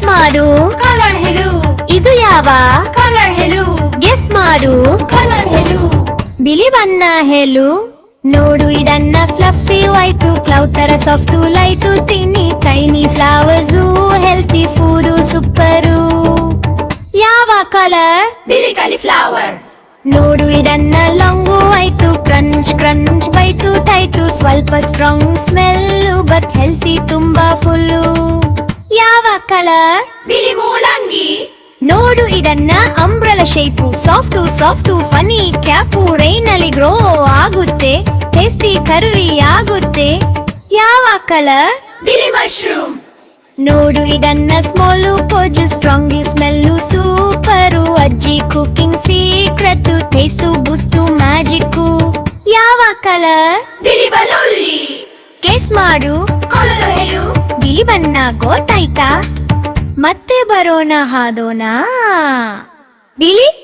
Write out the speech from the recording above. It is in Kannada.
ಮಾಡು. ಕಲರ್ ಹೇಳು. ಇದು ಯಾವ? ಕಲರ್ ಹೇಳು. ಗೆಸ್ ಮಾಡು. ಕಲರ್ ಹೇಳು. ಬಿಳಿ ಬಣ್ಣ ಹೇಳು. ನೋಡು ಇದನ್ನ ಫ್ಲಫಿ ವೈಟು, ಕ್ಲೌಡ್ ತರ ಸಾಫ್ಟು ಲೈಟು, ತಿನ್ನಿ tiny flowers, healthy food super. ಯಾವ ಕಲರ್? ಬಿಳಿ ಕಾಲಿಫ್ಲವರ್. ನೋಡು ಇದನ್ನ long white, crunch crunch bite tight, ಸ್ವಲ್ಪ ಸ್ಟ್ರಾಂಗ್ ಸ್ಮೆಲ್ಲು ಬಟ್ ಹೆಲ್ತಿ ತುಂಬಾ ಫುಲ್ಲು. ಯಾವ ಕಲರ್? ಬಿಳಿ ಮೂಲಂಗಿ. ನೋಡು ಇದನ್ನ umbrella shape, soft soft funny cap, ರೈನಲ್ಲಿ ಗ್ರೋ ಆಗುತ್ತೆ, ಟೇಸ್ಟಿ ಕರ್ವಿ ಆಗುತ್ತೆ. ಯಾವ ಕಲರ್? ಬಿಳಿ ಮಶ್ರೂಮ್. ನೋಡು ಇದನ್ನ small pose, strong smell super, ಅಜ್ಜಿ cooking secret, taste boost magic. ಯಾವ ಕಲರ್? ಬಿಳಿ ಬಲುಳ್ಳಿ. ಗೆಸ್ ಮಾಡು. ಕಲರ್ ಹೇಳು. ಬಿಳಿ ಬಣ್ಣ ಗೊತ್ತಾಯ್ತಾ? ಮತ್ತೆ ಬರೋಣ ಹಾದೋಣ. ಬಿಳಿ